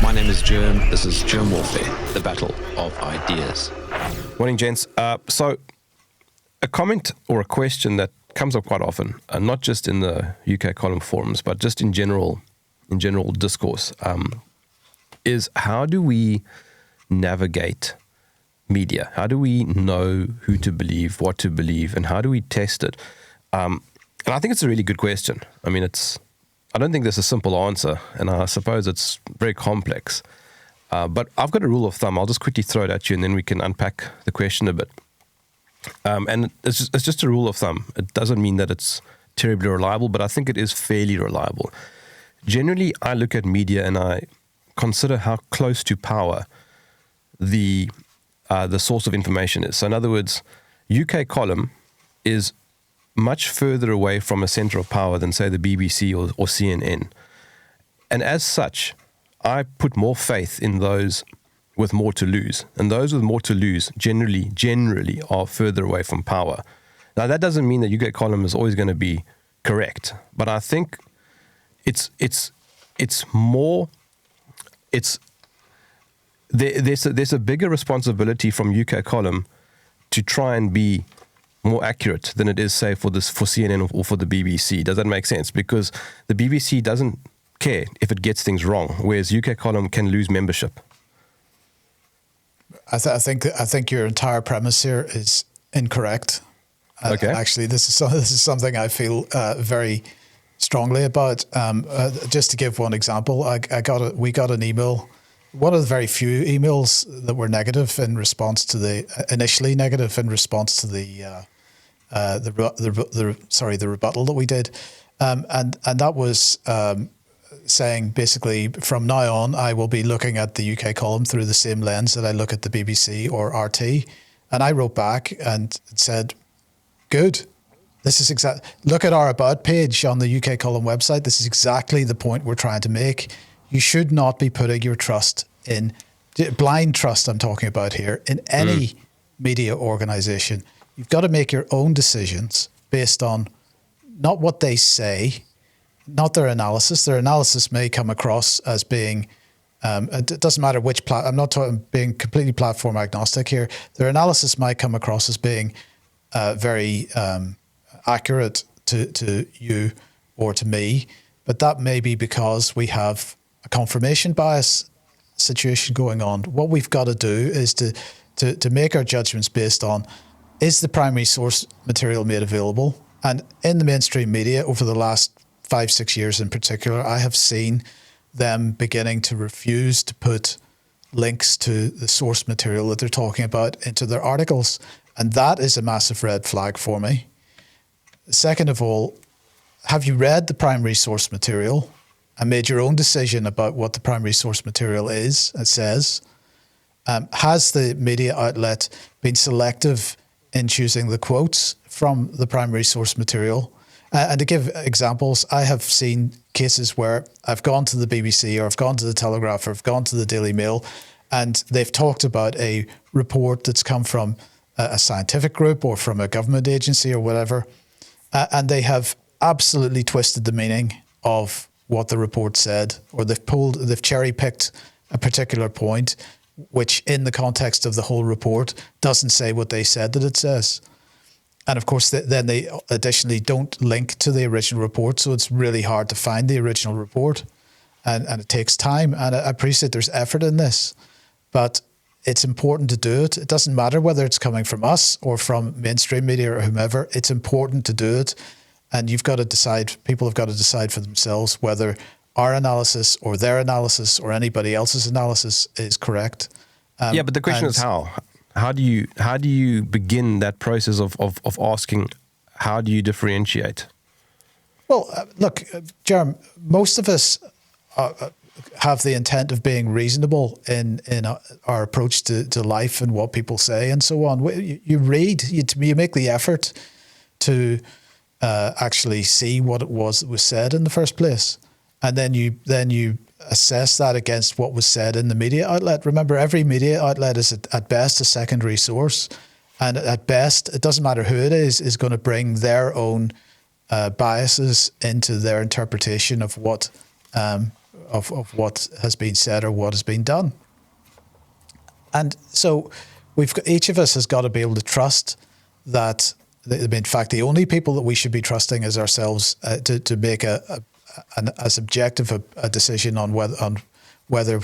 My name is Jerm. This is Jerm Warfare, the battle of ideas. Morning, gents. So a comment or a question that comes up quite often, not just in the UK column forums, but just in general discourse, is how do we navigate media? How do we know who to believe, what to believe, and how do we test it? And I think it's a really good question. I mean, I don't think there's a simple answer, and I suppose it's very complex. But I've got a rule of thumb. I'll just quickly throw it at you, and then we can unpack the question a bit. And it's just a rule of thumb. It doesn't mean that it's terribly reliable, but I think it is fairly reliable. Generally, I look at media and I consider how close to power the source of information is. So in other words, UK column is much further away from a center of power than, say, the BBC or CNN. And as such, I put more faith in those with more to lose. And those with more to lose generally are further away from power. Now, that doesn't mean that UK column is always going to be correct, but I think there's a bigger responsibility from UK column to try and be more accurate than it is, say, for CNN or for the BBC. Does that make sense? Because the BBC doesn't care if it gets things wrong, whereas UK column can lose membership. I think your entire premise here is incorrect. Okay. Actually, this is something I feel very strongly about. Just to give one example, we got an email. One of the very few emails that were negative in response to initially negative in response to the rebuttal that we did, and that was saying basically from now on I will be looking at the UK column through the same lens that I look at the BBC or RT, and I wrote back and said, "Good. This is look at our about page on the UK column website. This is exactly the point we're trying to make. You should not be putting your trust in blind trust. I'm talking about here in any media organization. You've got to make your own decisions based on not what they say, not their analysis. Their analysis may come across as being, it doesn't matter which I'm not talking being completely platform agnostic here. Their analysis might come across as being very accurate to you or to me, but that may be because we have a confirmation bias situation going on. What we've got to do is to make our judgments based on, is the primary source material made available? And in the mainstream media over the last 5-6 years in particular, I have seen them beginning to refuse to put links to the source material that they're talking about into their articles. And that is a massive red flag for me. Second of all, have you read the primary source material and made your own decision about what the primary source material is, it says? Has the media outlet been selective in choosing the quotes from the primary source material? And to give examples, I have seen cases where I've gone to the BBC or I've gone to the Telegraph or I've gone to the Daily Mail, and they've talked about a report that's come from a scientific group or from a government agency or whatever, and they have absolutely twisted the meaning of what the report said, or they've cherry-picked a particular point which in the context of the whole report doesn't say what they said that it says. And of course, then they additionally don't link to the original report, so it's really hard to find the original report, and it takes time. And I appreciate there's effort in this, but it's important to do it. It doesn't matter whether it's coming from us or from mainstream media or whomever. It's important to do it, and you've got to decide. People have got to decide for themselves whether our analysis or their analysis or anybody else's analysis is correct. Yeah, but the question is how. How do you begin that process of asking, how do you differentiate? Well, look, Jerm, most of us have the intent of being reasonable in our approach to life and what people say and so on. You read, you make the effort to actually see what it was that was said in the first place, and then you assess that against what was said in the media outlet. Remember, every media outlet is at best a secondary source, and at best, it doesn't matter who it is going to bring their own biases into their interpretation of what of what has been said or what has been done. And so each of us has got to be able to trust that. In fact, the only people that we should be trusting is ourselves to make a subjective a decision on whether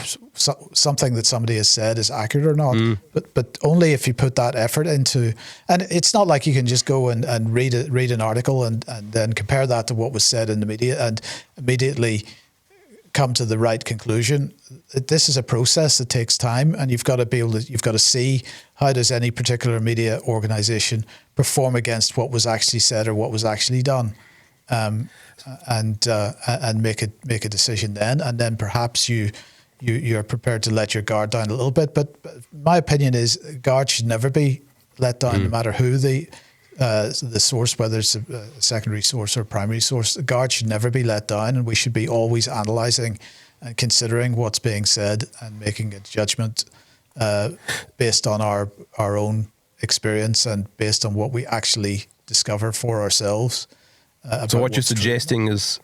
something that somebody has said is accurate or not. But only if you put that effort into. And it's not like you can just go and read an article and then compare that to what was said in the media and immediately come to the right conclusion. This is a process that takes time, and you've got to see how does any particular media organization perform against what was actually said or what was actually done, and make a decision then, and then perhaps you're prepared to let your guard down a little bit. But my opinion is guard should never be let down, no matter who the source, whether it's a secondary source or primary source. The guard should never be let down, and we should be always analysing and considering what's being said and making a judgment based on our own experience and based on what we actually discover for ourselves. So what you're suggesting is,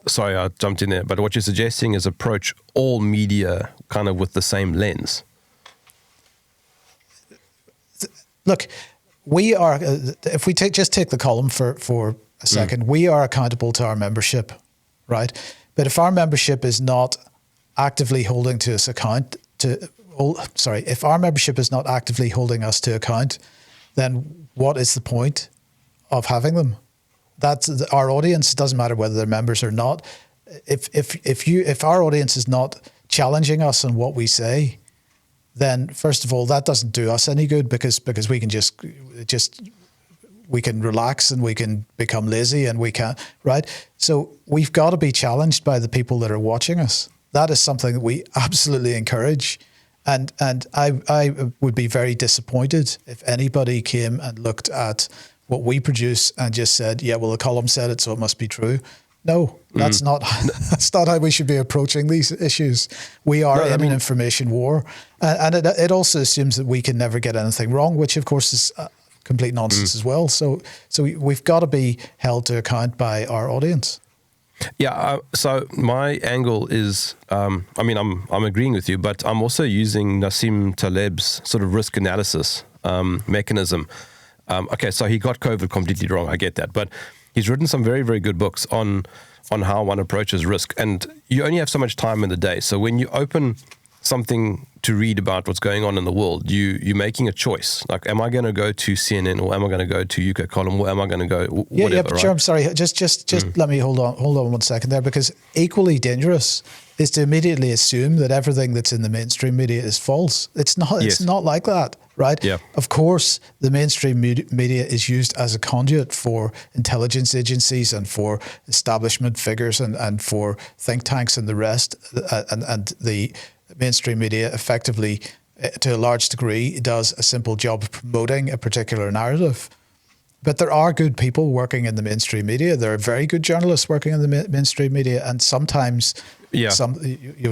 sorry, I jumped in there, but what you're suggesting is approach all media kind of with the same lens. Look, we are, if we just take the column for a second, we are accountable to our membership, right? But if our membership is not actively holding to us account, if our membership is not actively holding us to account, then what is the point of having them? That's our audience. It doesn't matter whether they're members or not. If our audience is not challenging us on what we say, then first of all, that doesn't do us any good because we can we can relax and we can become lazy and we can't, right? So we've got to be challenged by the people that are watching us. That is something that we absolutely encourage. And I would be very disappointed if anybody came and looked at what we produce and just said, yeah, well, the column said it, so it must be true. No, that's not how we should be approaching these issues. We are in an information war, and it also assumes that we can never get anything wrong, which of course is complete nonsense as well. So we've got to be held to account by our audience. Yeah. So my angle is, I'm agreeing with you, but I'm also using Nassim Taleb's sort of risk analysis mechanism. Okay, so he got COVID completely wrong. I get that, but he's written some very, very good books on how one approaches risk. And you only have so much time in the day. So when you open something to read about what's going on in the world, you're making a choice. Like, am I going to go to CNN or am I going to go to UK Column or am I going to go whatever? Yeah, but right? Jerm, sorry, just let me hold on 1 second there, because equally dangerous is to immediately assume that everything that's in the mainstream media is false. It's not. It's not like that, right? Yeah. Of course, the mainstream media is used as a conduit for intelligence agencies and for establishment figures and for think tanks and the rest, and the mainstream media effectively, to a large degree, does a simple job of promoting a particular narrative. But there are good people working in the mainstream media. There are very good journalists working in the mainstream media, and sometimes some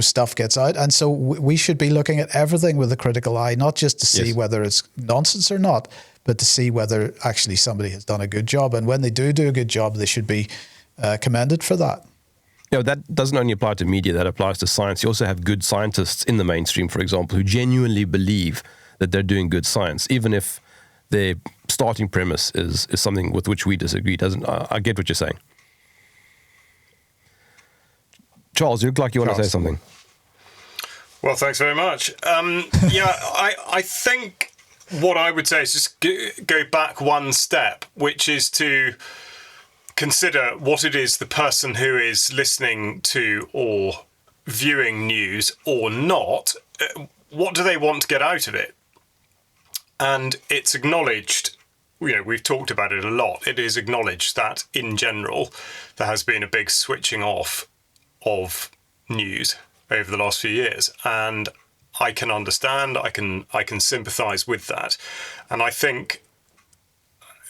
stuff gets out. And so we should be looking at everything with a critical eye, not just to see whether it's nonsense or not, but to see whether actually somebody has done a good job. And when they do a good job, they should be commended for that. That doesn't only apply to media, that applies to science. You also have good scientists in the mainstream, for example, who genuinely believe that they're doing good science, even if their starting premise is something with which we disagree. I get what you're saying. Charles, you look like you want to say something. Well, thanks very much. I think what I would say is just go back one step, which is to consider what it is the person who is listening to or viewing news or not, what do they want to get out of it? And it's acknowledged, we've talked about it a lot, it is acknowledged that in general there has been a big switching off of news over the last few years. And I can understand, I can sympathise with that. And I think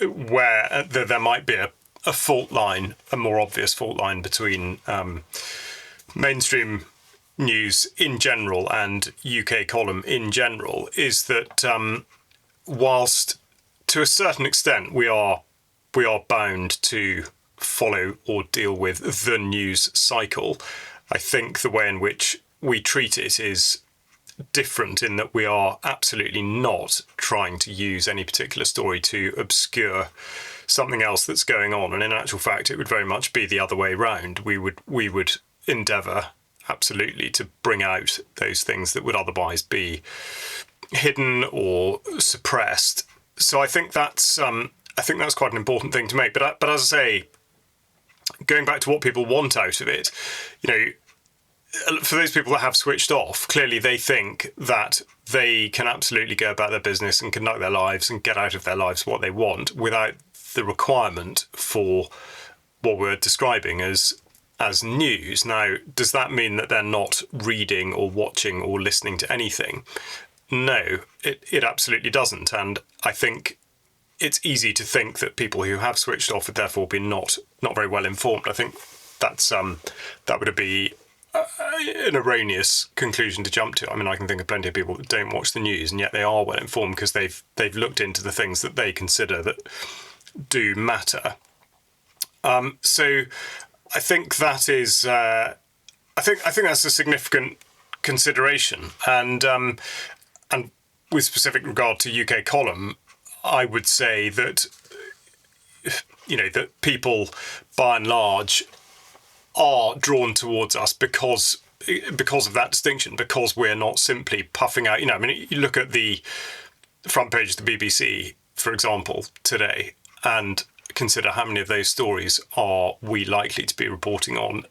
where there might be a fault line, a more obvious fault line between mainstream news in general and UK column in general is that whilst to a certain extent we are bound to follow or deal with the news cycle, I think the way in which we treat it is different in that we are absolutely not trying to use any particular story to obscure something else that's going on. And in actual fact, it would very much be the other way round. We would endeavour absolutely to bring out those things that would otherwise be hidden or suppressed. So I think that's quite an important thing to make. But as I say, going back to what people want out of it, for those people that have switched off, clearly they think that they can absolutely go about their business and conduct their lives and get out of their lives what they want without the requirement for what we're describing as news. Now, does that mean that they're not reading or watching or listening to anything? No, it absolutely doesn't. And I think it's easy to think that people who have switched off would therefore be not very well informed. I think that would be an erroneous conclusion to jump to. I mean, I can think of plenty of people that don't watch the news and yet they are well informed because they've looked into the things that they consider that do matter. So I think that is I think that's a significant consideration, and with specific regard to UK column, I would say that that people by and large are drawn towards us because of that distinction, because we're not simply puffing out. I mean, you look at the front page of the BBC, for example, today, and consider how many of those stories are we likely to be reporting on.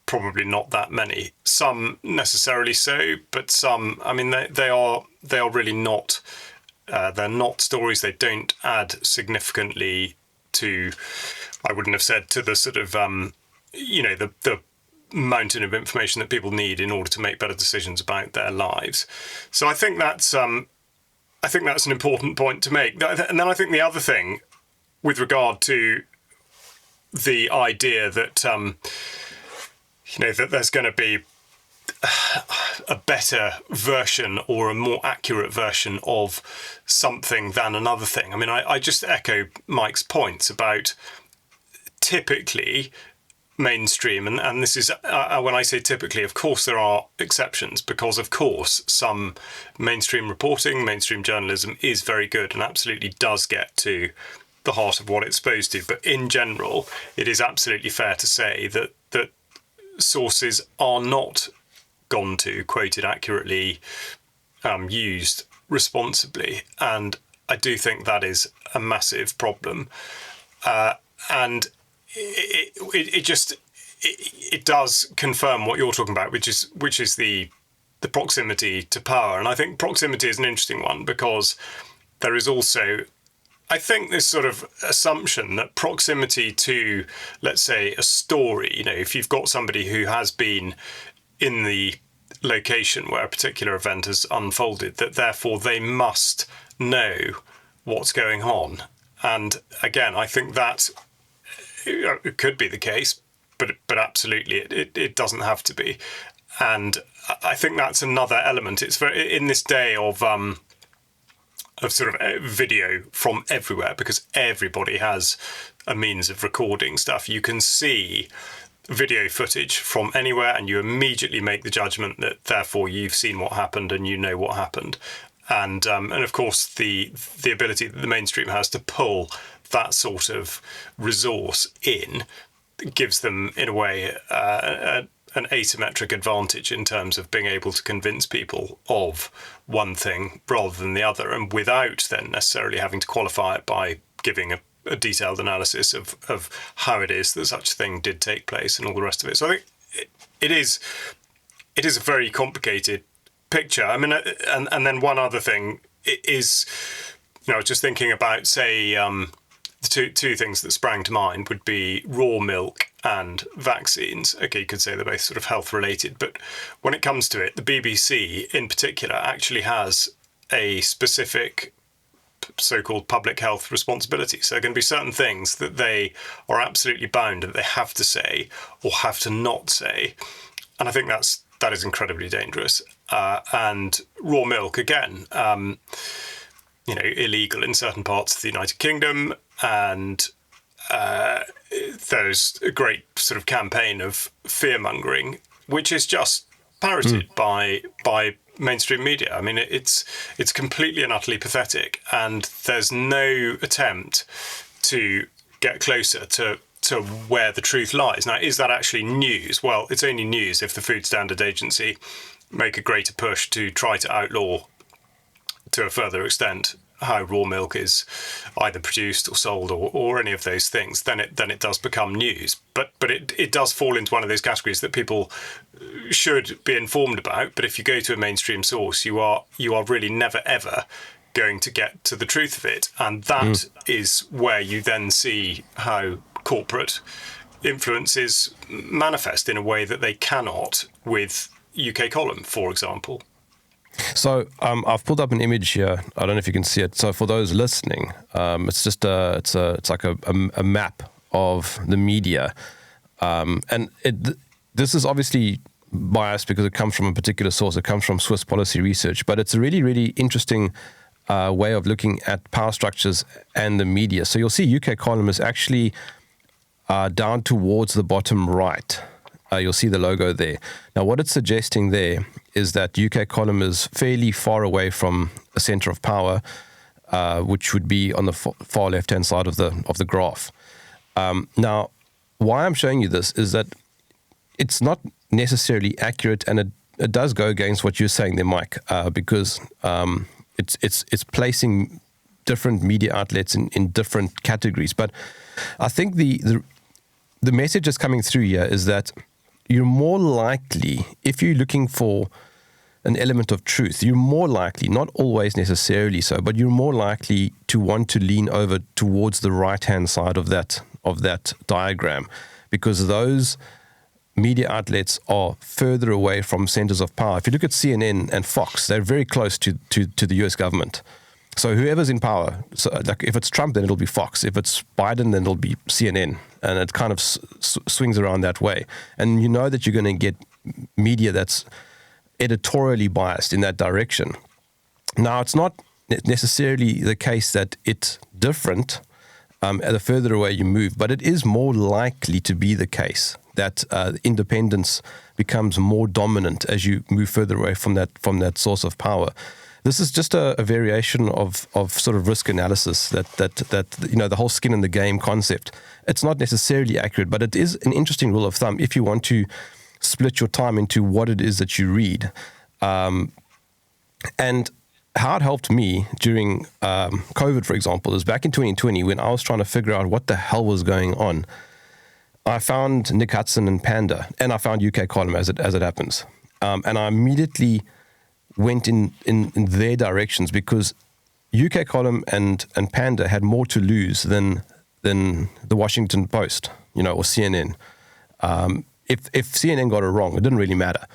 Probably not that many. Some necessarily so, but some, I mean, they are really not. They're not stories. They don't add significantly to, I wouldn't have said, to the sort of the mountain of information that people need in order to make better decisions about their lives. So I think that's an important point to make. And then I think the other thing, with regard to the idea that that there's going to be a better version or a more accurate version of something than another thing. I mean, I just echo Mike's points about typically mainstream, and this is when I say typically, of course there are exceptions, because of course some mainstream reporting, mainstream journalism is very good and absolutely does get to the heart of what it's supposed to. But in general, it is absolutely fair to say that sources are not gone to, quoted accurately, used responsibly, and I do think that is a massive problem. And it does confirm what you're talking about, which is the proximity to power. And I think proximity is an interesting one, because there is also, I think, this sort of assumption that proximity to, let's say, a story, if you've got somebody who has been in the location where a particular event has unfolded, that therefore they must know what's going on. And again, I think that it could be the case, but absolutely it doesn't have to be. And I think that's another element. It's very, in this day of sort of video from everywhere, because everybody has a means of recording stuff. You can see video footage from anywhere and you immediately make the judgment that therefore you've seen what happened and you know what happened. And of course the ability that the mainstream has to pull that sort of resource in gives them, in a way, an asymmetric advantage in terms of being able to convince people of one thing rather than the other, and without then necessarily having to qualify it by giving a detailed analysis of how it is that such a thing did take place and all the rest of it. So I think it is a very complicated picture. I mean, and then one other thing is, just thinking about, say, the two things that sprang to mind would be raw milk and vaccines. Okay, you could say they're both sort of health related, but when it comes to it, the BBC in particular actually has a specific so-called public health responsibility. So there are going to be certain things that they are absolutely bound that they have to say or have to not say. And I think that is incredibly dangerous. And raw milk, again, illegal in certain parts of the United Kingdom, and there's a great sort of campaign of fear-mongering, which is just parroted by mainstream media. I mean, it's completely and utterly pathetic, and there's no attempt to get closer to where the truth lies. Now, is that actually news? Well, it's only news if the Food Standard Agency make a greater push to try to outlaw, to a further extent, how raw milk is either produced or sold or any of those things. Then it does become news. But it does fall into one of those categories that people should be informed about. But if you go to a mainstream source, you are really never ever going to get to the truth of it. And that is where you then see how corporate influences manifest in a way that they cannot with UK Column, for example. So I've pulled up an image here. I don't know if you can see it. So for those listening, it's just it's like a map of the media, and this is obviously biased because it comes from a particular source. It comes from Swiss Policy Research, but it's a really, really interesting way of looking at power structures and the media. So you'll see UK Column is actually down towards the bottom right. You'll see the logo there. Now, what it's suggesting there is that UK Column is fairly far away from a center of power, which would be on the far left-hand side of the graph. Now, why I'm showing you this is that it's not necessarily accurate, and it does go against what you're saying there, Mike, because it's placing different media outlets in different categories. But I think the message that's coming through here is that you're more likely, if you're looking for an element of truth, you're more likely, not always necessarily so, but you're more likely to want to lean over towards the right-hand side of that diagram, because those media outlets are further away from centers of power. If you look at CNN and Fox, they're very close to the US government. So whoever's in power, so like if it's Trump, then it'll be Fox. If it's Biden, then it'll be CNN. And it kind of swings around that way. And you know that you're going to get media that's editorially biased in that direction. Now, it's not necessarily the case that it's different the further away you move, but it is more likely to be the case that independence becomes more dominant as you move further away from that source of power. This is just a variation of sort of risk analysis that you know, the whole skin in the game concept. It's not necessarily accurate, but it is an interesting rule of thumb if you want to split your time into what it is that you read. And how it helped me during COVID, for example, is back in 2020 when I was trying to figure out what the hell was going on. I found Nick Hudson and Panda, and I found UK Column as it happens. And I immediately went in their directions because UK Column and Panda had more to lose than the Washington Post, you know, or CNN. If CNN got it wrong, it didn't really matter.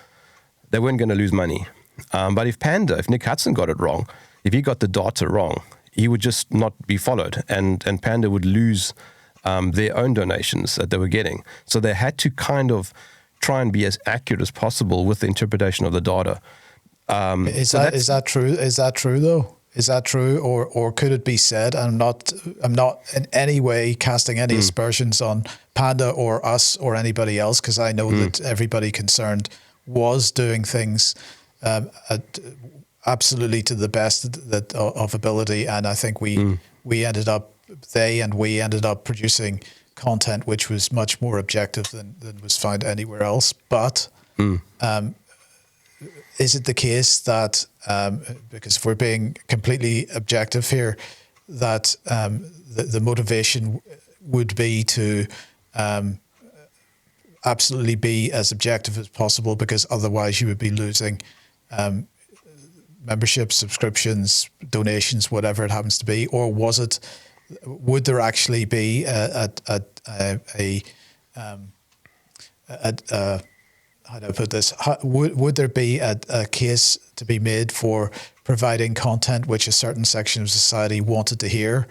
They weren't going to lose money. But if Nick Hudson got it wrong, if he got the data wrong, he would just not be followed, and Panda would lose their own donations that they were getting. So they had to kind of try and be as accurate as possible with the interpretation of the data. Is that true? Is that true though? Is that true, or could it be said? I'm not in any way casting any aspersions on Panda or us or anybody else, because I know that everybody concerned was doing things absolutely to the best of ability, and I think we ended up producing content which was much more objective than was found anywhere else. But is it the case that, because if we're being completely objective here, that the motivation would be to absolutely be as objective as possible, because otherwise you would be losing memberships, subscriptions, donations, whatever it happens to be? Or would there actually be how do I put this? Would there be a case to be made for providing content which a certain section of society wanted to hear,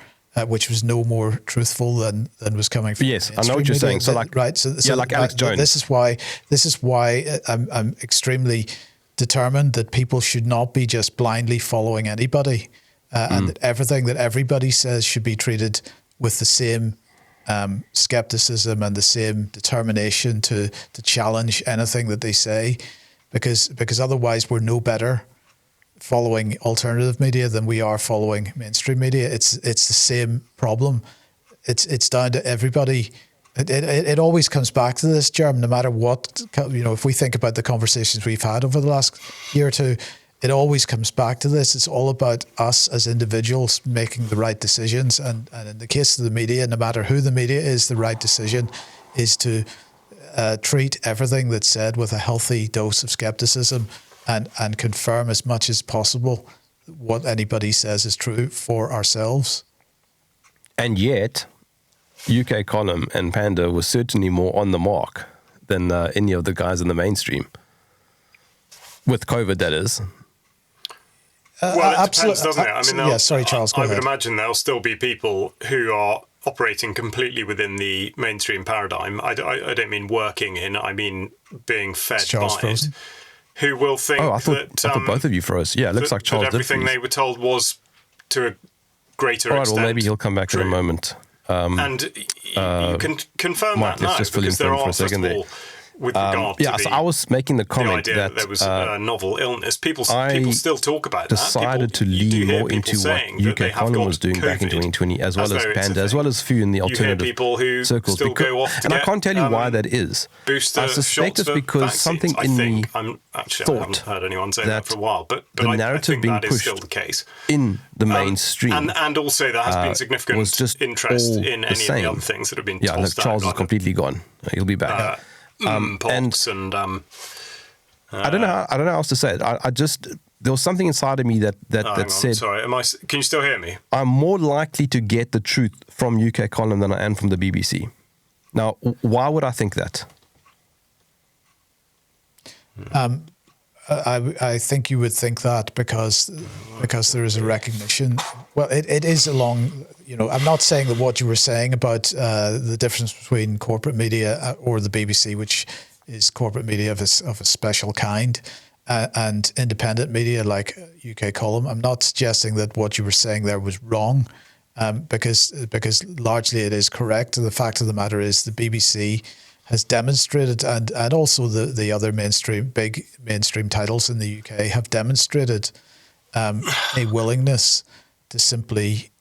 which was no more truthful than was coming from? Yes, I know what you're saying. So like, right, so like Alex Jones. This is why I'm extremely determined that people should not be just blindly following anybody, and that everything that everybody says should be treated with the same skepticism and the same determination to challenge anything that they say, because otherwise we're no better following alternative media than we are following mainstream media. It's the same problem. It's down to everybody. It always comes back to this, Jerm, no matter what, if we think about the conversations we've had over the last year or two, it always comes back to this. It's all about us as individuals making the right decisions. And in the case of the media, no matter who the media is, the right decision is to treat everything that's said with a healthy dose of skepticism and confirm as much as possible what anybody says is true for ourselves. And yet, UK Column and Panda was certainly more on the mark than any of the guys in the mainstream. With COVID, that is. Well, it depends, doesn't it? I mean, sorry, Charles, go I ahead. would imagine there'll still be people who are operating completely within the mainstream paradigm. I don't mean working in, I mean being fed Charles by frozen? it, who will think I thought both of you froze. Yeah, it looks like Charles that everything did freeze. they were told was to a greater All right, extent well, maybe he'll come back in a true. moment. And you can confirm Mike, that let's now, just fill in because for there him for are, a second first of there. all, with regard to So I was making the the comment idea that there was a novel illness. People still talk about decided that. to You do lean hear more people into what saying that they UK have Column got was doing back in COVID, 2020, as well as though it's a Panda, as thing. well as few in the You hear alternative people who circles. still go off to and I get, can't tell you why that is. booster I suspect shots it's for because vaccines. something I in me think, I haven't thought heard anyone say that that for a while, but the I narrative think being that is pushed still the case. in the mainstream And also there has been significant was just interest all in the any same. of the other things that have been Yeah, look, tossed Charles out. is completely gone. He'll be back. Pox and I don't know how else to say it. I just, there was something inside of me that hang on, said, sorry, can you still hear me? I'm more likely to get the truth from UK Column than I am from the BBC. Now, why would I think that? I think you would think that because there is a recognition. Well, it is along. I'm not saying that what you were saying about the difference between corporate media or the BBC, which is corporate media of a special kind, and independent media like UK Column. I'm not suggesting that what you were saying there was wrong, because largely it is correct. The fact of the matter is the BBC has demonstrated, and also the other big mainstream titles in the UK have demonstrated a willingness to simply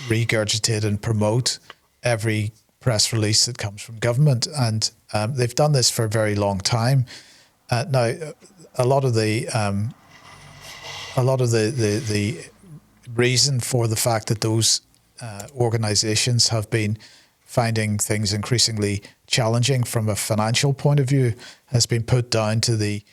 regurgitate and promote every press release that comes from government, and they've done this for a very long time. Now, a lot of the reason for the fact that those organisations have been finding things increasingly challenging from a financial point of view has been put down to the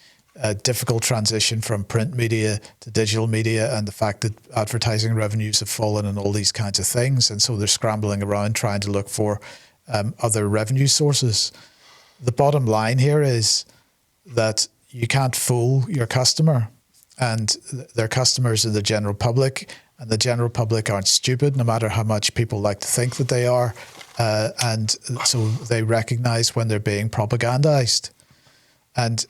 difficult transition from print media to digital media, and the fact that advertising revenues have fallen and all these kinds of things. And so they're scrambling around trying to look for other revenue sources. The bottom line here is that you can't fool your customer, and their customers are the general public, and the general public aren't stupid, no matter how much people like to think that they are. And so they recognize when they're being propagandized. And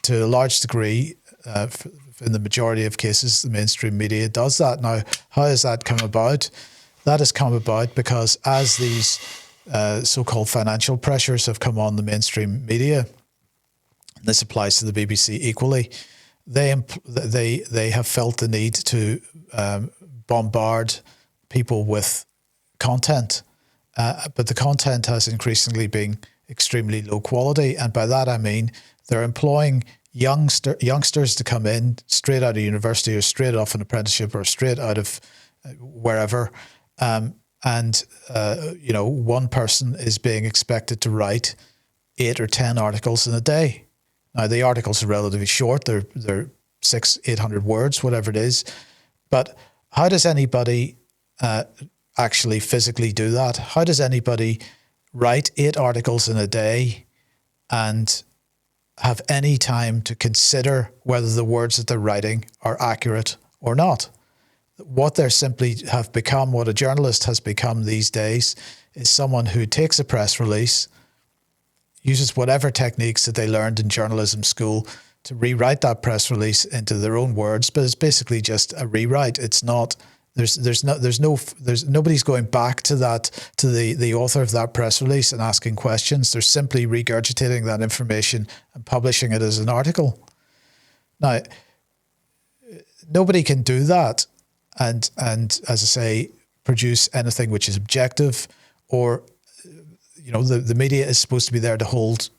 to a large degree, in the majority of cases, the mainstream media does that. Now, how has that come about? That has come about because as these so-called financial pressures have come on the mainstream media, and this applies to the BBC equally, they have felt the need to bombard people with content. But the content has increasingly been extremely low quality. And by that I mean they're employing youngsters to come in straight out of university or straight off an apprenticeship or straight out of wherever. One person is being expected to write 8 or 10 articles in a day. Now, the articles are relatively short. They're 600-800 words, whatever it is. But how does anybody actually physically do that? How does anybody write 8 articles in a day and have any time to consider whether the words that they're writing are accurate or not? What they're simply have become, what a journalist has become these days, is someone who takes a press release, uses whatever techniques that they learned in journalism school to rewrite that press release into their own words, but it's basically just a rewrite. It's not There's nobody's going back to the author of that press release and asking questions. They're simply regurgitating that information and publishing it as an article. Now, nobody can do that and as I say, produce anything which is objective, or the media is supposed to be there to hold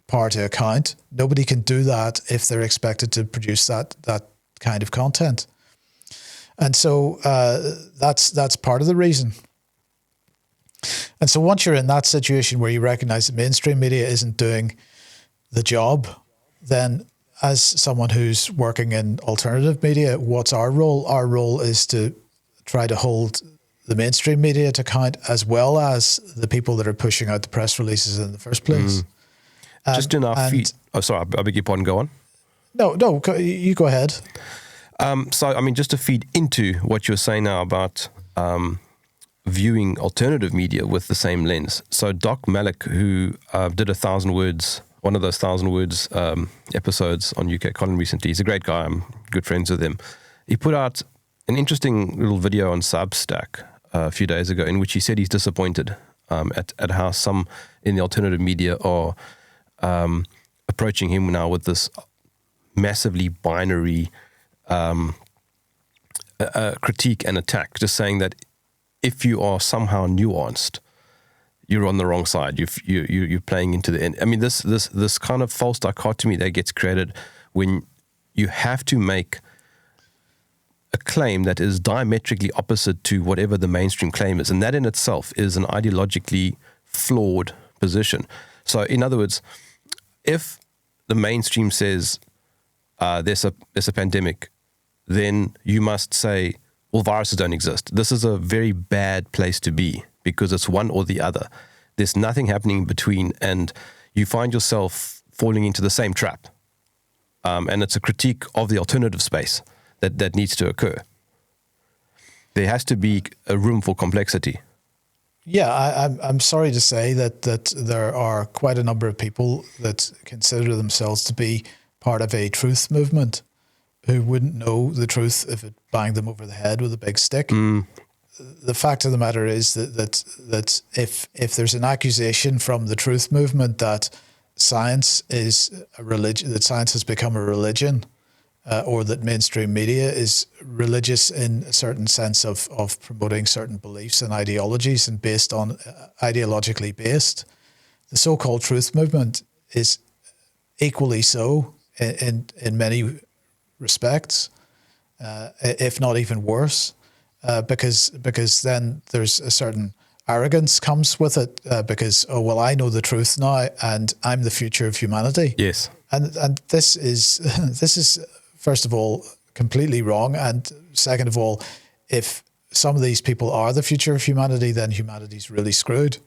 power to account. Nobody can do that if they're expected to produce that kind of content. And so that's part of the reason. And so once you're in that situation where you recognize that mainstream media isn't doing the job, then as someone who's working in alternative media, what's our role? Our role is to try to hold the mainstream media to account, as well as the people that are pushing out the press releases in the first place. Just in our feet. Oh, sorry, I beg your pardon. Go on. No, you go ahead. So, I mean, just to feed into what you're saying now about viewing alternative media with the same lens. So Doc Malik, who did 1,000 words, one of those 1,000 words episodes on UK Colin recently, he's a great guy. I'm good friends with him. He put out an interesting little video on Substack a few days ago in which he said he's disappointed at how some in the alternative media are approaching him now with this massively binary critique and attack, just saying that if you are somehow nuanced, you're on the wrong side. You're playing into the end. I mean, this kind of false dichotomy that gets created when you have to make a claim that is diametrically opposite to whatever the mainstream claim is, and that in itself is an ideologically flawed position. So, in other words, if the mainstream says there's a pandemic, then you must say, well, viruses don't exist. This is a very bad place to be, because it's one or the other. There's nothing happening in between, and you find yourself falling into the same trap. And it's a critique of the alternative space that needs to occur. There has to be a room for complexity. Yeah, I'm sorry to say that there are quite a number of people that consider themselves to be part of a truth movement who wouldn't know the truth if it banged them over the head with a big stick. The fact of the matter is that if there's an accusation from the truth movement that science is a religion, that science has become a religion, or that mainstream media is religious in a certain sense of promoting certain beliefs and ideologies and based on ideologically based, the so-called truth movement is equally so in many respects, if not even worse, because then there's a certain arrogance comes with it, because, oh, well, I know the truth now and I'm the future of humanity. Yes. And this is first of all completely wrong, and second of all, if some of these people are the future of humanity, then humanity's really screwed.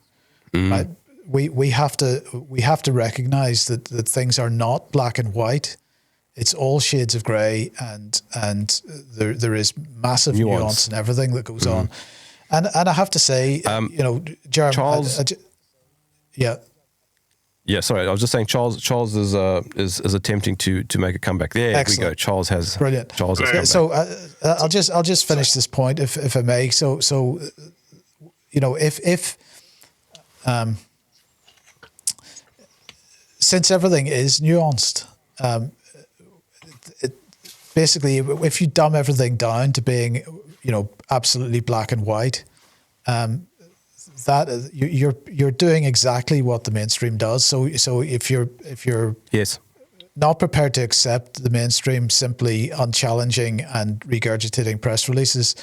Right? We have to recognize that things are not black and white. It's all shades of grey, and there is massive nuance in everything that goes on. And I have to say, Jerm, Charles, yeah, sorry, I was just saying Charles is attempting to make a comeback. There Excellent. We go. Charles has brilliant. Charles has come back. So I'll just finish this point if I may. So if since everything is nuanced, basically, if you dumb everything down to being, absolutely black and white, that you're doing exactly what the mainstream does. So if you're yes. not prepared to accept the mainstream simply unchallenging and regurgitating press releases,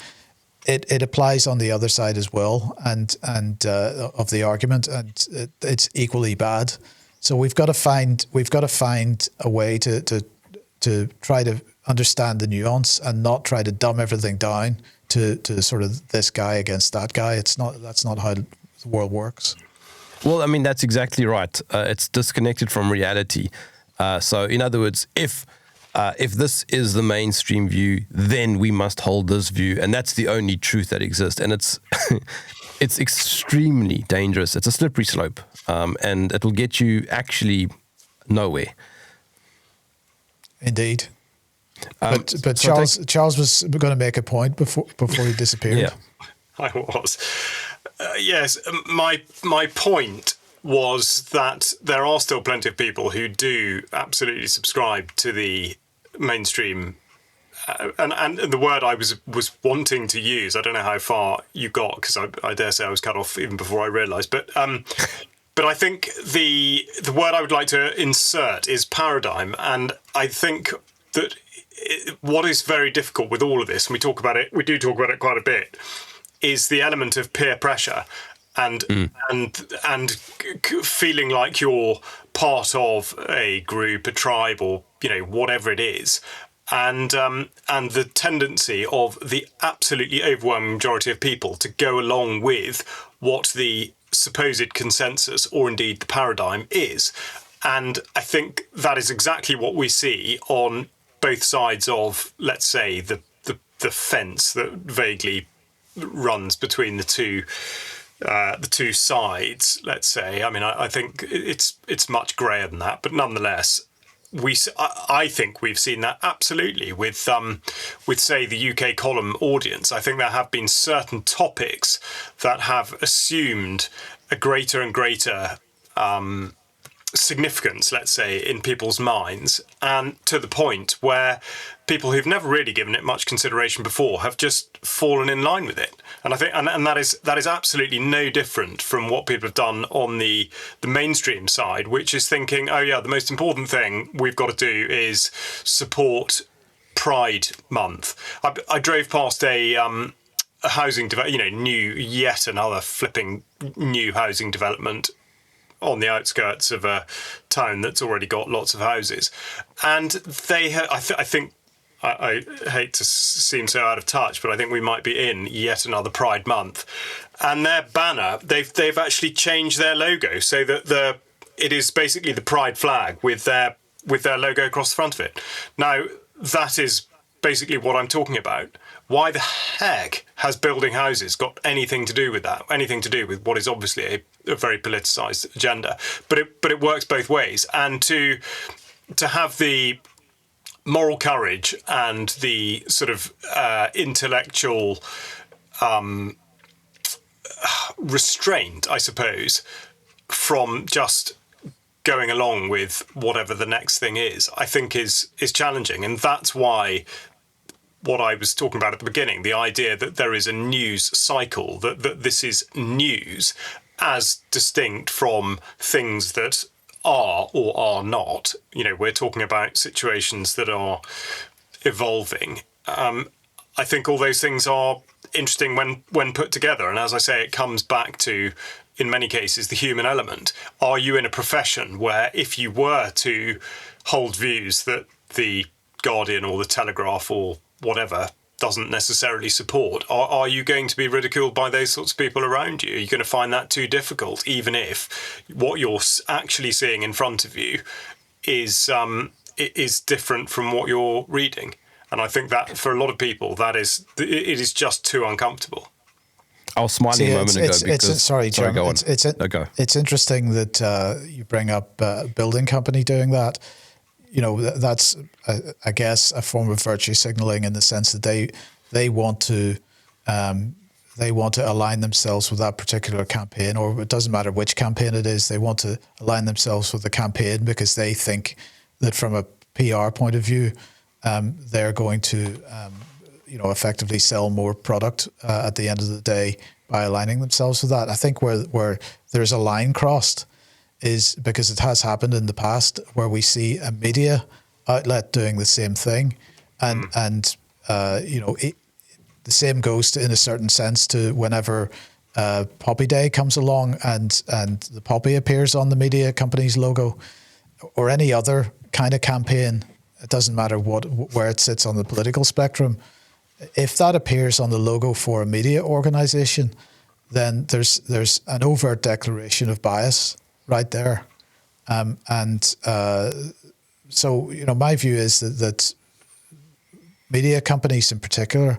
it applies on the other side as well, and of the argument, and it's equally bad. So we've got to find a way to try to understand the nuance and not try to dumb everything down to sort of this guy against that guy. That's not how the world works. Well, I mean, that's exactly right. It's disconnected from reality. So in other words, if this is the mainstream view, then we must hold this view, and that's the only truth that exists. And it's it's extremely dangerous. It's a slippery slope, and it'll get you actually nowhere. Indeed. But Charles was going to make a point before he disappeared. Yeah. I was. Yes, my point was that there are still plenty of people who do absolutely subscribe to the mainstream. And the word I was wanting to use, I don't know how far you got, because I dare say I was cut off even before I realised. But I think the word I would like to insert is paradigm, and I think that what is very difficult with all of this, and we do talk about it quite a bit, is the element of peer pressure, and feeling like you're part of a group, a tribe, or whatever it is. And the tendency of the absolutely overwhelming majority of people to go along with what the supposed consensus or indeed the paradigm is. And I think that is exactly what we see on both sides of, let's say, the fence that vaguely runs between the two sides, let's say. I mean, I think it's much greyer than that, but nonetheless, I think we've seen that absolutely with say the UK column audience. I think there have been certain topics that have assumed a greater and greater significance, let's say, in people's minds, and to the point where people who've never really given it much consideration before have just fallen in line with it. And I think, and that is absolutely no different from what people have done on the mainstream side, which is thinking, oh yeah, the most important thing we've got to do is support Pride Month. I drove past a housing yet another flipping new housing development on the outskirts of a town that's already got lots of houses, and they I think I hate to seem so out of touch, but I think we might be in yet another Pride Month, and their banner, they've actually changed their logo so that it is basically the Pride flag with their logo across the front of it. Now that is basically what I'm talking about. Why the heck has building houses got anything to do with that? Anything to do with what is obviously a very politicised agenda? But it works both ways. And to have the moral courage and the sort of intellectual restraint, I suppose, from just going along with whatever the next thing is, I think is challenging. And that's why what I was talking about at the beginning, the idea that there is a news cycle, that this is news as distinct from things that are or are not. We're talking about situations that are evolving. I think all those things are interesting when put together. And as I say, it comes back to, in many cases, the human element. Are you in a profession where if you were to hold views that the Guardian or the Telegraph or whatever doesn't necessarily support, are you going to be ridiculed by those sorts of people around you? Are you going to find that too difficult, even if what you're actually seeing in front of you is different from what you're reading? And I think that for a lot of people, it is just too uncomfortable. I was smiling a moment ago because... Sorry, Jerm. Go on. Go. It's interesting that you bring up a building company doing that. That's, I guess, a form of virtue signaling in the sense that they want to align themselves with that particular campaign, or it doesn't matter which campaign it is. They want to align themselves with the campaign because they think that from a PR point of view, they're going to, effectively sell more product at the end of the day by aligning themselves with that. I think where there's a line crossed is because it has happened in the past where we see a media outlet doing the same thing, and the same goes to, in a certain sense, to whenever Poppy Day comes along and the poppy appears on the media company's logo, or any other kind of campaign. It doesn't matter where it sits on the political spectrum. If that appears on the logo for a media organization, then there's an overt declaration of bias right there. So my view is that media companies in particular,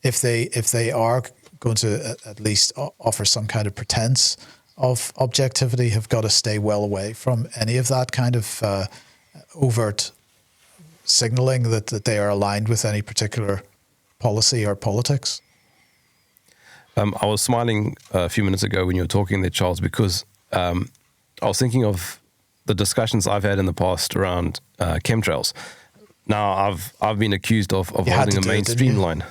if they are going to at least offer some kind of pretense of objectivity, have got to stay well away from any of that kind of overt signaling that they are aligned with any particular policy or politics? I was smiling a few minutes ago when you were talking there, Charles, because I was thinking of the discussions I've had in the past around chemtrails. Now, I've been accused of holding a mainstream line.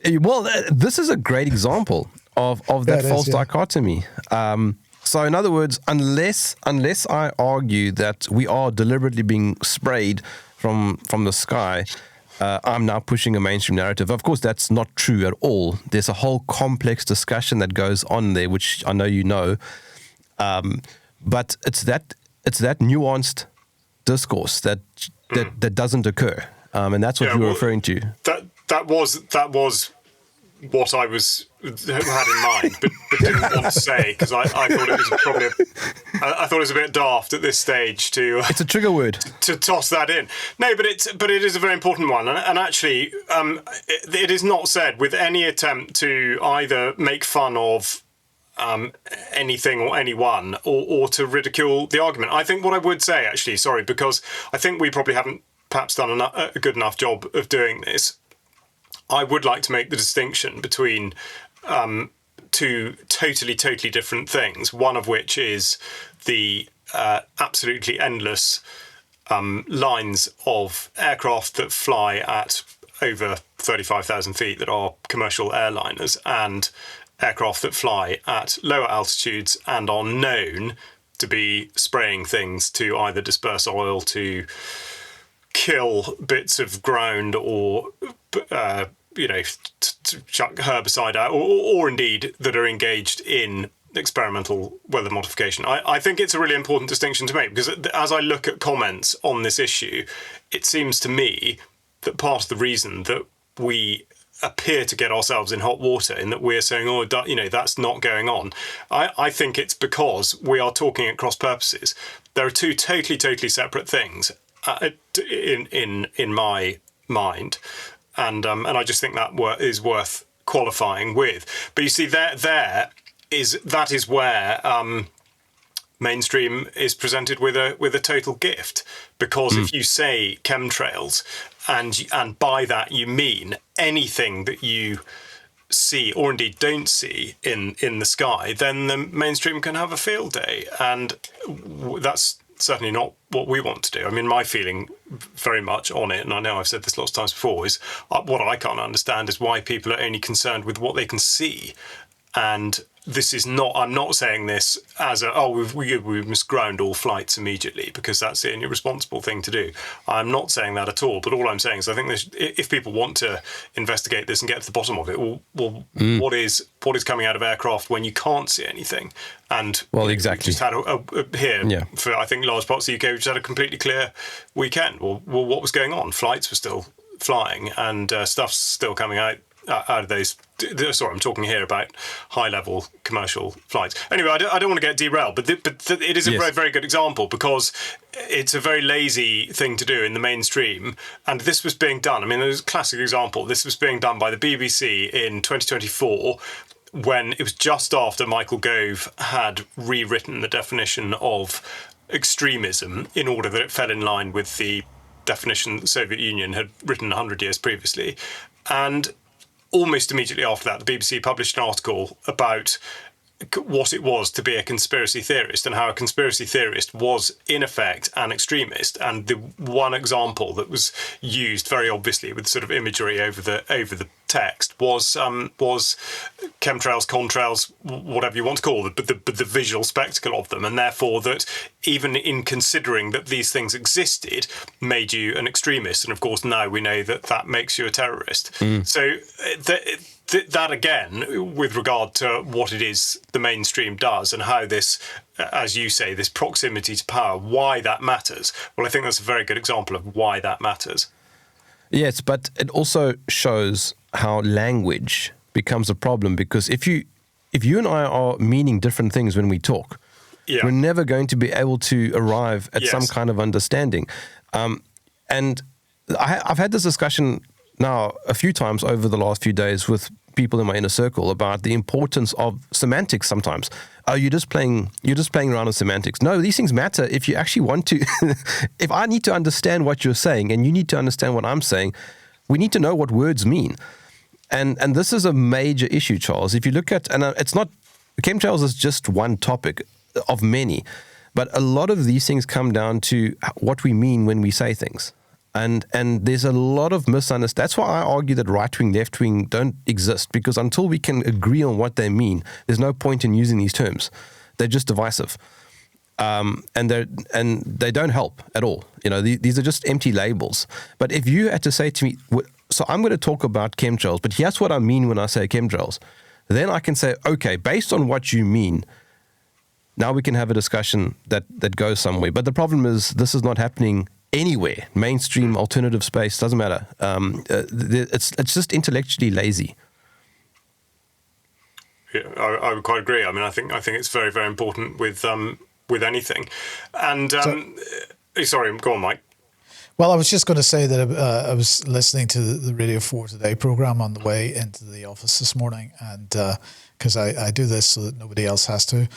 Well, this is a great example of that false dichotomy. So, in other words, unless I argue that we are deliberately being sprayed from the sky, I'm now pushing a mainstream narrative. Of course, that's not true at all. There's a whole complex discussion that goes on there, which I know you know. But it's that nuanced discourse that doesn't occur, and that's what you were referring to. That was what I had in mind, but didn't want to say because I thought it was I thought it was a bit daft at this stage to. It's a trigger word to toss that in. No, but it is a very important one, and actually, it is not said with any attempt to either make fun of anything or anyone or to ridicule the argument. I think what I would say, actually, sorry, because I think we probably haven't perhaps done a good enough job of doing this. I would like to make the distinction between two totally different things, one of which is the absolutely endless lines of aircraft that fly at over 35,000 feet that are commercial airliners, and aircraft that fly at lower altitudes and are known to be spraying things to either disperse oil, to kill bits of ground, or to chuck herbicide out, or indeed that are engaged in experimental weather modification. I think it's a really important distinction to make, because as I look at comments on this issue, it seems to me that part of the reason that we appear to get ourselves in hot water in that we're saying, that's not going on. I think it's because we are talking at cross purposes. There are two totally separate things in my mind, and I just think that is worth qualifying with. But you see, that is where mainstream is presented with a total gift, because if you say chemtrails and by that you mean anything that you see or indeed don't see in the sky, then the mainstream can have a field day, and that's certainly not what we want to do. I mean, my feeling very much on it, and I know I've said this lots of times before, is what I can't understand is why people are only concerned with what they can see. And this is not, I'm not saying this as we must ground all flights immediately, because that's an irresponsible thing to do. I'm not saying that at all, but all I'm saying is I think if people want to investigate this and get to the bottom of it, what is coming out of aircraft when you can't see anything? And exactly. We just had for I think large parts of the UK, we just had a completely clear weekend. Well, what was going on? Flights were still flying, and stuff's still coming out of those. Sorry, I'm talking here about high-level commercial flights. Anyway, I don't want to get derailed, but it is a very, very good example, because it's a very lazy thing to do in the mainstream, and this was being done. I mean, there's a classic example. This was being done by the BBC in 2024, when it was just after Michael Gove had rewritten the definition of extremism in order that it fell in line with the definition that the Soviet Union had written 100 years previously. And almost immediately after that, the BBC published an article about what it was to be a conspiracy theorist, and how a conspiracy theorist was in effect an extremist. And the one example that was used very obviously with sort of imagery over the text was chemtrails, contrails, whatever you want to call it, but the visual spectacle of them, and therefore that even in considering that these things existed made you an extremist. And of course now we know that makes you a terrorist. So that again, with regard to what it is the mainstream does, and how this, as you say, this proximity to power, why that matters. Well, I think that's a very good example of why that matters. Yes, but it also shows how language becomes a problem, because if you and I are meaning different things when we talk, we're never going to be able to arrive at some kind of understanding. And I've had this discussion now a few times over the last few days with people in my inner circle about the importance of semantics sometimes. Oh, you're just playing around with semantics. No, these things matter if you actually want to. If I need to understand what you're saying and you need to understand what I'm saying, we need to know what words mean. And this is a major issue, Charles. If you look at, and it's not, chemtrails is just one topic of many, but a lot of these things come down to what we mean when we say things. And there's a lot of misunderstanding. That's why I argue that right-wing, left-wing don't exist, because until we can agree on what they mean, there's no point in using these terms. They're just divisive. And they don't help at all. You know, these are just empty labels. But if you had to say to me, so I'm going to talk about chemtrails, but here's what I mean when I say chemtrails, then I can say, okay, based on what you mean, now we can have a discussion that goes somewhere. But the problem is this is not happening anywhere. Mainstream, alternative space, doesn't matter. It's just intellectually lazy. Yeah, I would quite agree. I mean, I think it's very, very important with anything. And sorry, go on, Mike. Well, I was just going to say that I was listening to the Radio 4 Today program on the way into the office this morning, and because I do this so that nobody else has to.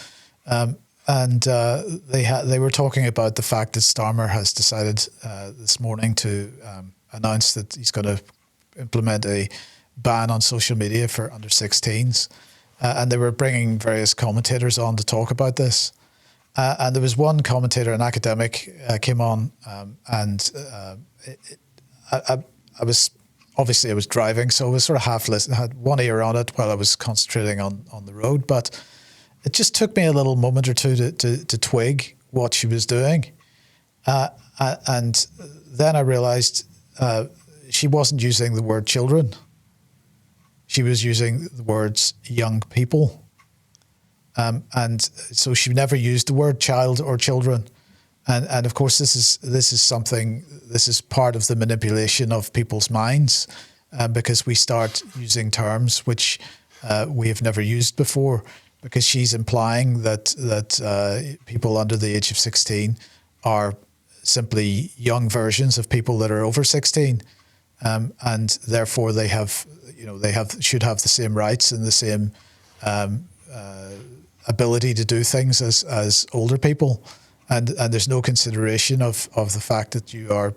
And they were talking about the fact that Starmer has decided this morning to announce that he's going to implement a ban on social media for under 16s. And they were bringing various commentators on to talk about this. And there was one commentator, an academic, came on, and I was driving, so I was sort of half listening. I had one ear on it while I was concentrating on the road, but it just took me a little moment or two to twig what she was doing. And then I realized she wasn't using the word children. She was using the words young people. And so she never used the word child or children. And of course, this is part of the manipulation of people's minds, because we start using terms which we have never used before, because she's implying that people under the age of 16 are simply young versions of people that are over 16, and therefore they should have the same rights and the same ability to do things as older people, and there's no consideration of the fact that you are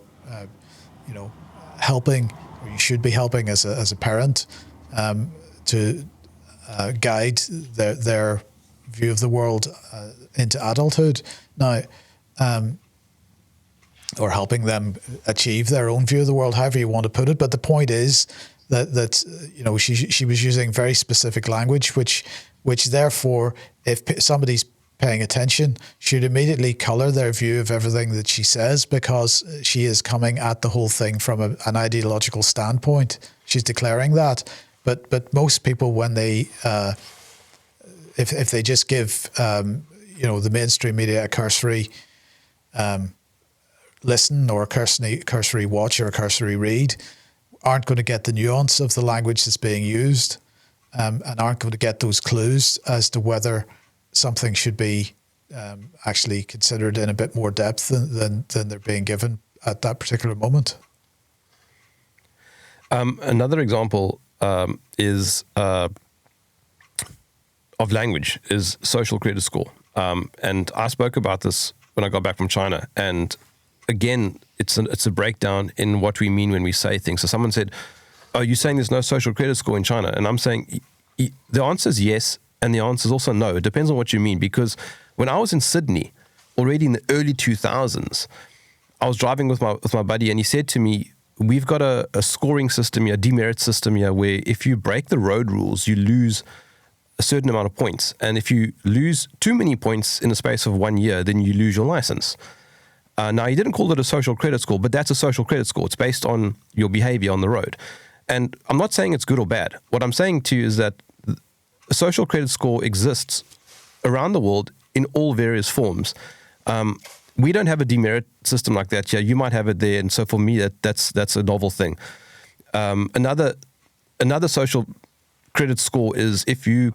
helping, or you should be helping as a parent to guide their view of the world into adulthood now, or helping them achieve their own view of the world, however you want to put it. But the point is that she was using very specific language, which therefore, if somebody's paying attention, should immediately colour their view of everything that she says, because she is coming at the whole thing from an ideological standpoint. She's declaring that. But most people, when they, if they just give, the mainstream media a cursory listen, or a cursory watch, or a cursory read, aren't going to get the nuance of the language that's being used, and aren't going to get those clues as to whether something should be actually considered in a bit more depth than they're being given at that particular moment. Another example is of language is social credit score. And I spoke about this when I got back from China. And again, it's a breakdown in what we mean when we say things. So someone said, "Oh, you're saying there's no social credit score in China?" And I'm saying the answer is yes, and the answer is also no. It depends on what you mean. Because when I was in Sydney, already in the early 2000s, I was driving with my buddy, and he said to me, "We've got a scoring system here, a demerit system here, where if you break the road rules, you lose a certain amount of points. And if you lose too many points in the space of 1 year, then you lose your license." Now, he didn't call it a social credit score, but that's a social credit score. It's based on your behavior on the road. And I'm not saying it's good or bad. What I'm saying to you is that a social credit score exists around the world in all various forms. We don't have a demerit system like that here. You might have it there, and so for me, that's a novel thing. Another social credit score is if you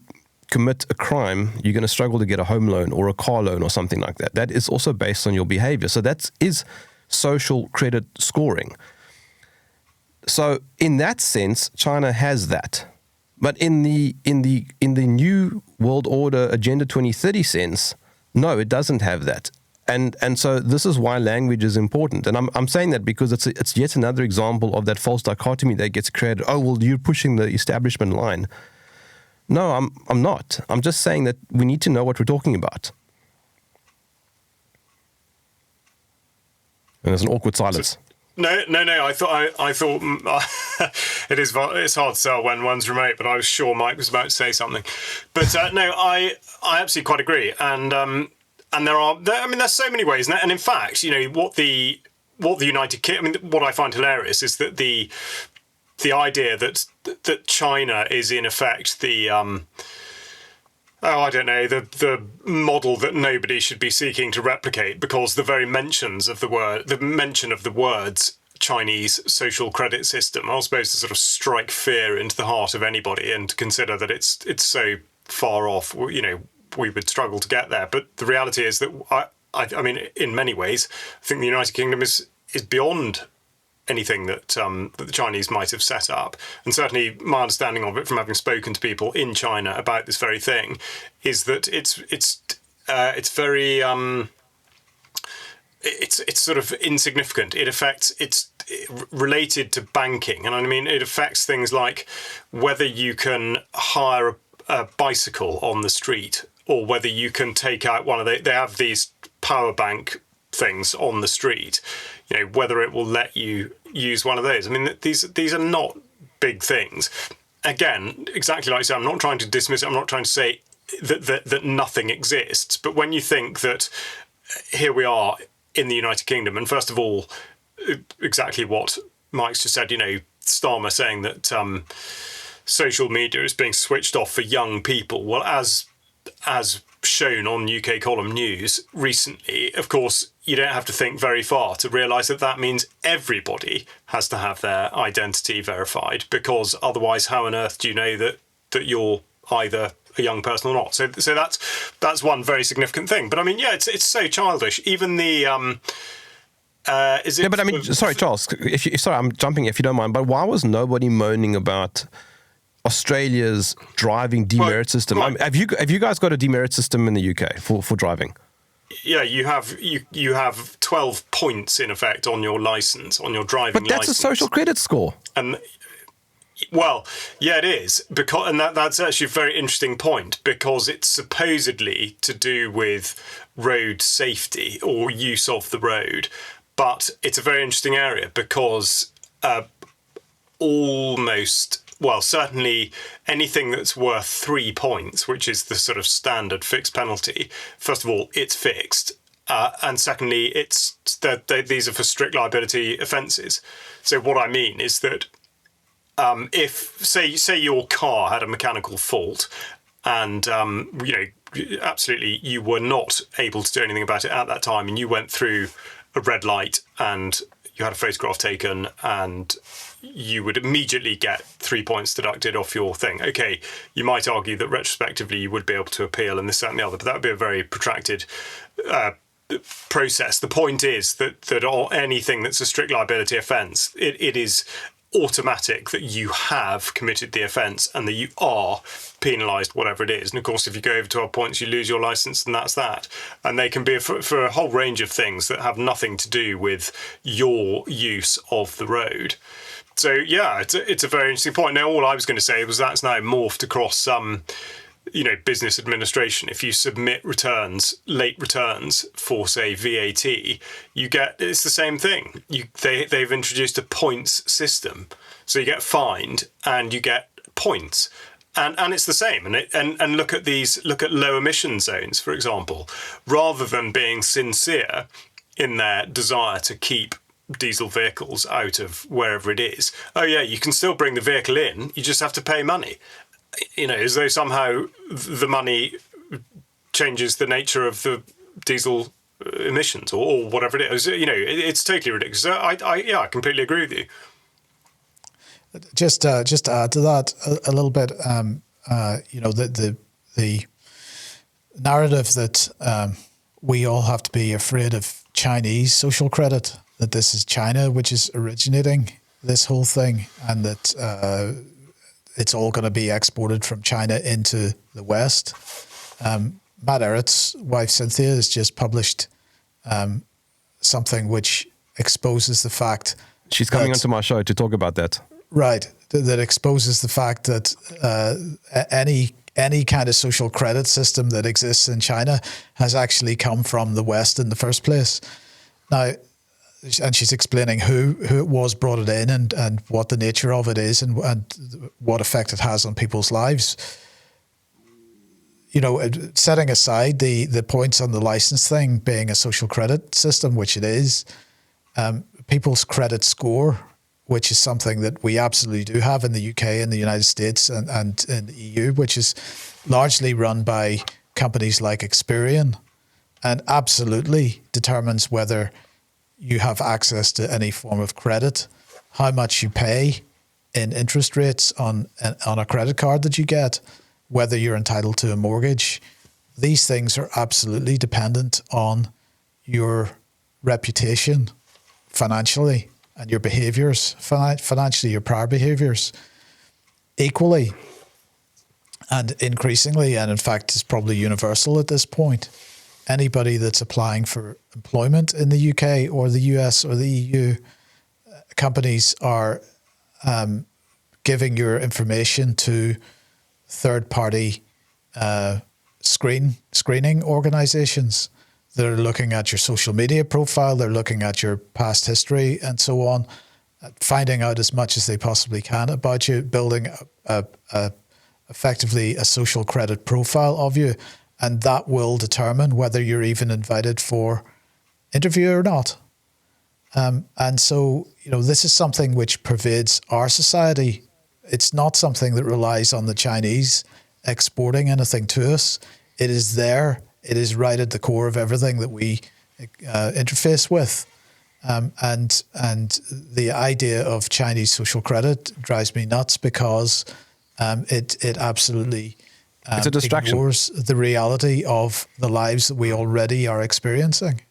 commit a crime, you're going to struggle to get a home loan or a car loan or something like that. That is also based on your behavior. So that is social credit scoring. So in that sense, China has that. But in the new world order Agenda 2030 sense, no, it doesn't have that. And so this is why language is important. And I'm saying that because it's yet another example of that false dichotomy that gets created. Oh, well, you're pushing the establishment line. No, I'm not. I'm just saying that we need to know what we're talking about. And there's an awkward silence. No. I thought it's hard to tell when one's remote, but I was sure Mike was about to say something. But no, I absolutely quite agree. And there's so many ways. And in fact, what the United Kingdom. What I find hilarious is that the idea that China is in effect the the model that nobody should be seeking to replicate, because the very mention of the words Chinese social credit system are supposed to sort of strike fear into the heart of anybody, and to consider that it's so far off, we would struggle to get there. But the reality is that I mean, in many ways, I think the United Kingdom is beyond anything that the Chinese might have set up. And certainly my understanding of it, from having spoken to people in China about this very thing, is that it's very it's sort of insignificant. It's related to banking, and I mean it affects things like whether you can hire a bicycle on the street, or whether you can take out they have these power bank things on the street, whether it will let you use one of those. I mean, these are not big things. Again, exactly like I said, I'm not trying to dismiss it. I'm not trying to say that nothing exists. But when you think that here we are in the United Kingdom, and first of all, exactly what Mike's just said, Starmer saying that social media is being switched off for young people. Well, as shown on UK Column News recently, of course, you don't have to think very far to realise that means everybody has to have their identity verified, because otherwise how on earth do you know that you're either a young person or not? So that's one very significant thing. But I mean, yeah, it's so childish. Even the is it? Yeah, but I mean, sorry, Charles. I'm jumping if you don't mind. But why was nobody moaning about Australia's driving demerit system? Right. Have you guys got a demerit system in the UK for driving? Yeah, you have 12 points in effect on your license, on your driving license. But that's a social credit score. And well, yeah, it is, because that's actually a very interesting point, because it's supposedly to do with road safety or use of the road, but it's a very interesting area because certainly anything that's worth 3 points, which is the sort of standard fixed penalty, first of all, it's fixed. And secondly, these are for strict liability offences. So what I mean is that if, say your car had a mechanical fault and, absolutely you were not able to do anything about it at that time, and you went through a red light and you had a photograph taken, and you would immediately get 3 points deducted off your thing. Okay, you might argue that retrospectively you would be able to appeal and this, that and the other, but that would be a very protracted process. The point is that anything that's a strict liability offence, it is automatic that you have committed the offence and that you are penalised, whatever it is. And of course, if you go over 12 points, you lose your licence, and that's that. And they can be for a whole range of things that have nothing to do with your use of the road. So yeah, it's a very interesting point. Now, all I was going to say was that's now morphed across business administration. If you submit late returns for, say, VAT, it's the same thing. They've introduced a points system, so you get fined and you get points, and it's the same. And look at low emission zones, for example, rather than being sincere in their desire to keep diesel vehicles out of wherever it is. Oh yeah, you can still bring the vehicle in, you just have to pay money. As though somehow the money changes the nature of the diesel emissions or whatever it is. It's totally ridiculous. So I completely agree with you. Just to add to that a little bit, the narrative that we all have to be afraid of Chinese social credit, that this is China which is originating this whole thing, and that it's all going to be exported from China into the West. Matt Ehret's wife Cynthia has just published something which exposes the fact. She's coming onto my show to talk about that. Right, that exposes the fact that any kind of social credit system that exists in China has actually come from the West in the first place. Now, and she's explaining who it was brought it in and what the nature of it is and what effect it has on people's lives. You know, setting aside the points on the license thing being a social credit system, which it is, people's credit score, which is something that we absolutely do have in the UK and the United States and in the EU, which is largely run by companies like Experian, and absolutely determines whether you have access to any form of credit, how much you pay in interest rates on a credit card that you get, whether you're entitled to a mortgage. These things are absolutely dependent on your reputation financially and your behaviors, financially, your prior behaviors. Equally and increasingly, and in fact, it's probably universal at this point, anybody that's applying for employment in the UK or the US or the EU, companies are giving your information to third-party screening organizations. They're looking at your social media profile, they're looking at your past history and so on, finding out as much as they possibly can about you, building effectively a social credit profile of you, and that will determine whether you're even invited for interview or not. And so, you know, this is something which pervades our society. It's not something that relies on the Chinese exporting anything to us. It is there. It is right at the core of everything that we interface with. And the idea of Chinese social credit drives me nuts because it absolutely it's a distraction. Ignores the reality of the lives that we already are experiencing.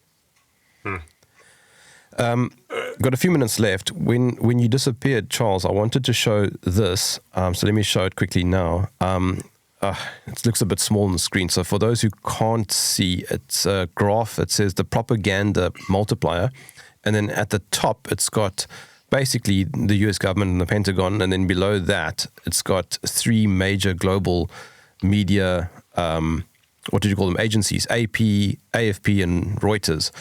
Got a few minutes left. When you disappeared, Charles, I wanted to show this. So let me show it quickly now. It looks a bit small on the screen. So for those who can't see, it's a graph. It says the propaganda multiplier. And then at the top, it's got basically the US government and the Pentagon. And then below that, it's got three major global media, what did you call them? Agencies, AP, AFP, and Reuters.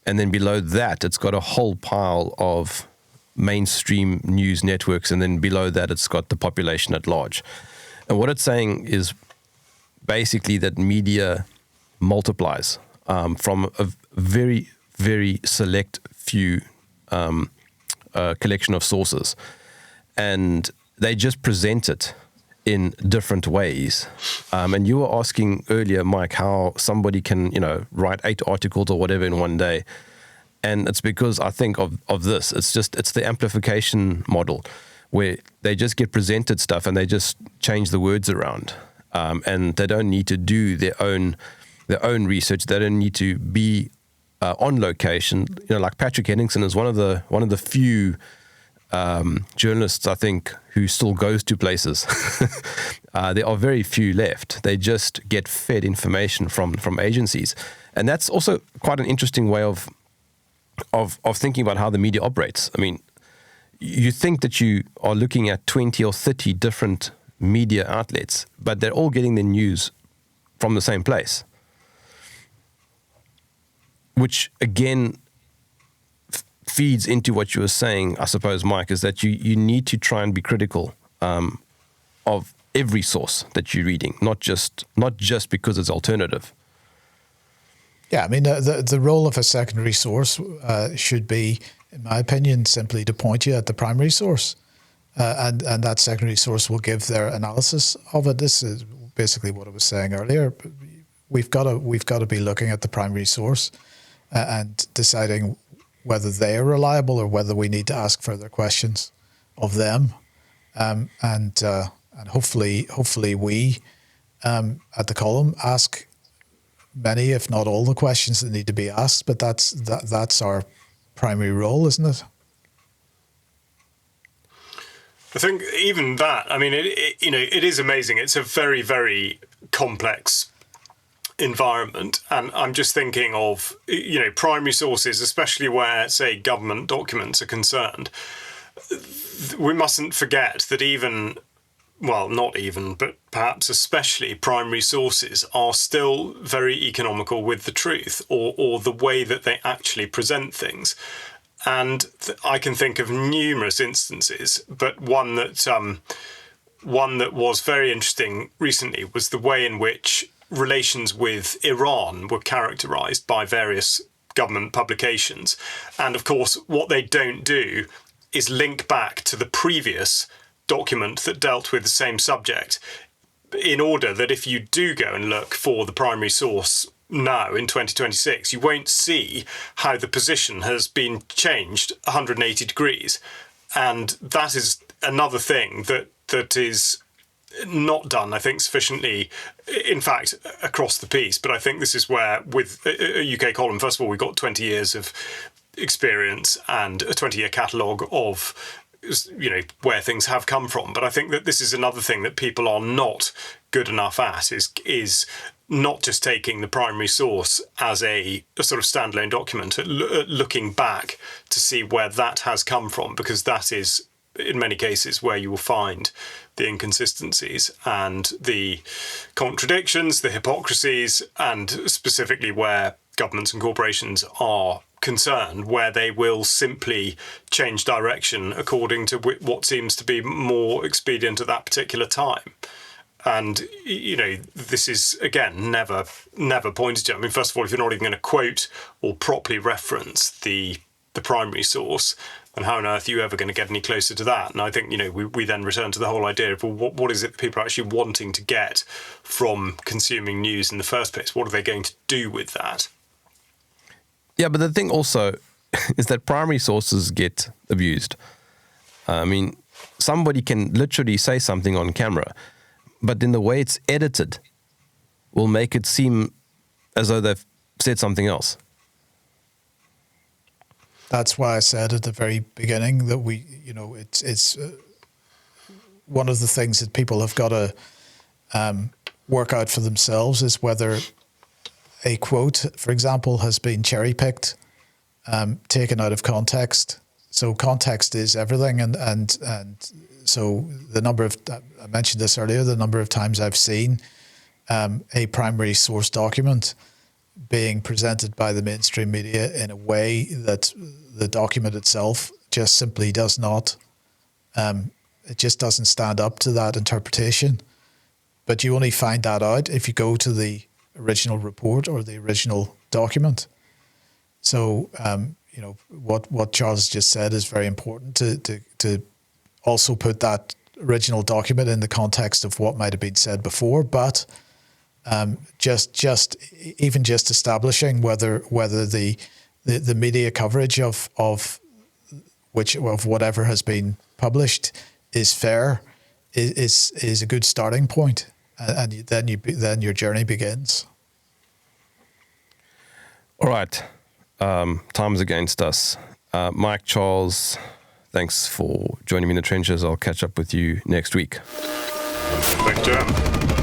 And then below that, it's got a whole pile of mainstream news networks. And then below that, it's got the population at large. And what it's saying is basically that media multiplies from a very, very select few collection of sources. And they just present it in different ways. And you were asking earlier, Mike, how somebody can, write 8 articles or whatever in one day. And it's because I think of this. It's the amplification model where they just get presented stuff and they just change the words around. And they don't need to do their own research. They don't need to be on location. Like Patrick Henningsen is one of the few journalists, I think, who still goes to places. There are very few left. They just get fed information from agencies. And that's also quite an interesting way of thinking about how the media operates. I mean, you think that you are looking at 20 or 30 different media outlets, but they're all getting their news from the same place. Which, again, feeds into what you were saying, I suppose, Mike, is that you need to try and be critical of every source that you're reading, not just because it's alternative. Yeah, I mean, the role of a secondary source should be, in my opinion, simply to point you at the primary source. And that secondary source will give their analysis of it. This is basically what I was saying earlier. We've got to be looking at the primary source and deciding whether they are reliable or whether we need to ask further questions of them. And hopefully we at the column ask many, if not all, the questions that need to be asked. But that's our primary role, isn't it? I think even that, I mean, it is amazing. It's a very, very complex environment. And I'm just thinking of, primary sources, especially where, say, government documents are concerned. We mustn't forget that not even, but perhaps especially primary sources are still very economical with the truth or the way that they actually present things. And I can think of numerous instances, but one that was very interesting recently was the way in which relations with Iran were characterized by various government publications. And of course, what they don't do is link back to the previous document that dealt with the same subject, in order that if you do go and look for the primary source now in 2026, you won't see how the position has been changed 180 degrees. And that is another thing that is not done, I think, sufficiently, in fact, across the piece. But I think this is where, with a UK column, first of all, we've got 20 years of experience and a 20-year catalogue of where things have come from. But I think that this is another thing that people are not good enough at, is not just taking the primary source as a sort of standalone document, looking back to see where that has come from, because that is, in many cases, where you will find the inconsistencies and the contradictions, the hypocrisies, and specifically where governments and corporations are concerned, where they will simply change direction according to what seems to be more expedient at that particular time. And, this is, again, never pointed to. I mean, first of all, if you're not even going to quote or properly reference the primary source, then how on earth are you ever going to get any closer to that? And I think, we then return to the whole idea of, well, what is it that people are actually wanting to get from consuming news in the first place? What are they going to do with that? Yeah, but the thing also is that primary sources get abused. I mean, somebody can literally say something on camera, but in the way it's edited will make it seem as though they've said something else. That's why I said at the very beginning that it's one of the things that people have got to work out for themselves is whether a quote, for example, has been cherry-picked, taken out of context. So context is everything, and so the number of, I mentioned this earlier, the number of times I've seen a primary source document being presented by the mainstream media in a way that the document itself just simply does not, it just doesn't stand up to that interpretation. But you only find that out if you go to the original report or the original document. So, what Charles just said is very important to also put that original document in the context of what might have been said before, but just establishing whether the media coverage of whatever has been published is fair is a good starting point, and then your journey begins. All right, time's against us. Mike, Charles, thanks for joining me in the trenches. I'll catch up with you next week. Thanks, Jerm.